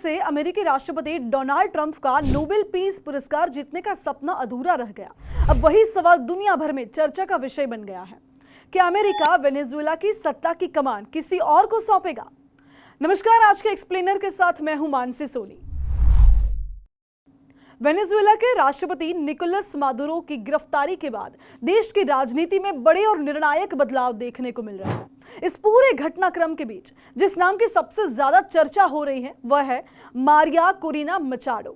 से अमेरिकी राष्ट्रपति डोनाल्ड ट्रंप का नोबेल पीस पुरस्कार जीतने का सपना अधूरा रह गया। अब वही सवाल दुनिया भर में चर्चा का विषय बन गया है। क्या अमेरिका वेनेजुएला की सत्ता की कमान किसी और को सौंपेगा? नमस्कार, आज के एक्सप्लेनर के साथ मैं हूं मानसी सोनी। वेनेजुएला के राष्ट्रपति निकोलस मादुरो की गिरफ्तारी के बाद देश की राजनीति में बड़े और निर्णायक बदलाव देखने को मिल रहे हैं। इस पूरे घटनाक्रम के बीच जिस नाम की सबसे ज्यादा चर्चा हो रही है वह है मारिया कोरिना मचाडो।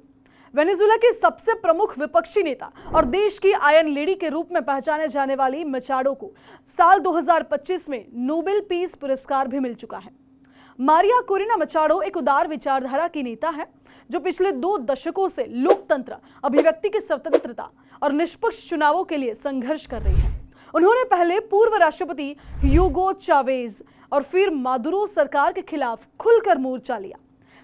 वेनेजुएला की सबसे प्रमुख विपक्षी नेता और देश की आयरन लेडी के रूप में पहचाने जाने वाली मचाडो को साल 2025 में नोबेल पीस पुरस्कार भी मिल चुका है। मारिया कोरिना मचाडो एक उदार विचारधारा की नेता है जो पिछले 2 दशकों से लोकतंत्र, अभिव्यक्ति की स्वतंत्रता और निष्पक्ष चुनावों के लिए संघर्ष कर रही है। उन्होंने पहले पूर्व राष्ट्रपति ह्यूगो चावेज और फिर मादुरो सरकार के खिलाफ खुलकर मोर्चा लिया।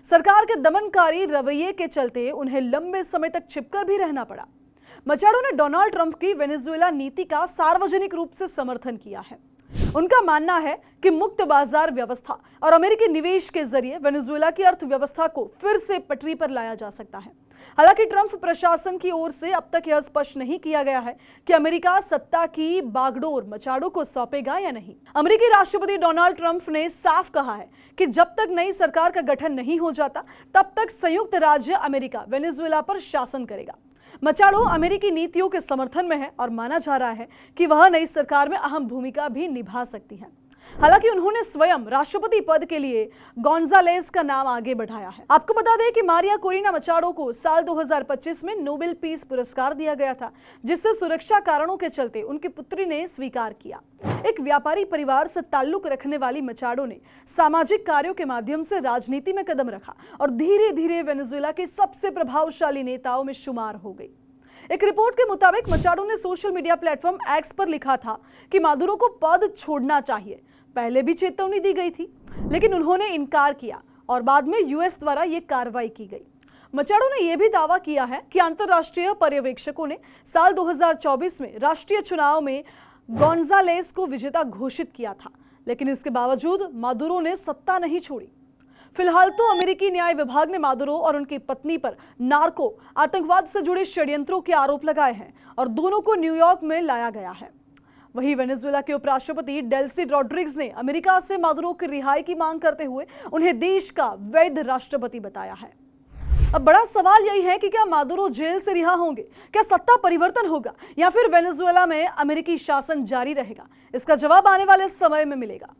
सरकार के दमनकारी रवैये के चलते उन्हें लंबे समय तक छिपकर भी रहना पड़ा। मचाडो ने डोनाल्ड ट्रंप की वेनेजुएला नीति का सार्वजनिक रूप से समर्थन किया है। उनका मानना है कि मुक्त बाजार व्यवस्था और अमेरिकी निवेश के जरिए वेनेजुएला की अर्थव्यवस्था को फिर से पटरी पर लाया जा सकता है। हालांकि ट्रंप प्रशासन की ओर से अब तक यह स्पष्ट नहीं किया गया है कि अमेरिका सत्ता की बागडोर मचाडो को सौंपेगा या नहीं। अमेरिकी राष्ट्रपति डोनाल्ड ट्रंप ने साफ कहा है कि जब तक नई सरकार का गठन नहीं हो जाता तब तक संयुक्त राज्य अमेरिका वेनेजुएला पर शासन करेगा। मचाडो अमेरिकी नीतियों के समर्थन में है और माना जा रहा है कि वह नई सरकार में अहम भूमिका भी निभा सकती है। हालांकि उन्होंने स्वयं राष्ट्रपति पद के लिए गोंजालेस का नाम आगे बढ़ाया है। आपको बता दें कि मारिया कोरिना मचाडो को साल 2025 में नोबेल पीस पुरस्कार दिया गया था, जिससे सुरक्षा कारणों के चलते उनकी पुत्री ने स्वीकार किया। एक व्यापारी परिवार से ताल्लुक रखने वाली मचाडो ने सामाजिक कार्यों के माध्यम से राजनीति में कदम रखा और धीरे धीरे वेनेजुएला के सबसे प्रभावशाली नेताओं में शुमार हो गई। एक रिपोर्ट के मुताबिक मचाडो ने सोशल मीडिया प्लेटफॉर्म एक्स पर लिखा था कि मादुरो को पद छोड़ना चाहिए। पहले भी चेतावनी दी गई थी, लेकिन उन्होंने इनकार किया और बाद में यूएस द्वारा यह कार्रवाई की गई। मचाडो ने यह भी दावा किया है कि अंतर्राष्ट्रीय पर्यवेक्षकों ने साल 2024 में राष्ट्रीय चुनाव में गोंजालेस को विजेता घोषित किया था, लेकिन इसके बावजूद मादुरो ने सत्ता नहीं छोड़ी। फिलहाल तो अमेरिकी न्याय विभाग ने मादुरो और उनकी पत्नी पर नार्को आतंकवाद से जुड़े षड्यंत्रों के आरोप लगाए हैं और दोनों को न्यूयॉर्क में लाया गया है। वहीं वेनेजुएला के उपराष्ट्रपति डेल्सी रॉड्रिग्स ने अमेरिका से मादुरो की रिहाई की मांग करते हुए उन्हें देश का वैध राष्ट्रपति बताया है। अब बड़ा सवाल यही है कि क्या मादुरो जेल से रिहा होंगे, क्या सत्ता परिवर्तन होगा या फिर वेनेजुएला में अमेरिकी शासन जारी रहेगा? इसका जवाब आने वाले समय में मिलेगा।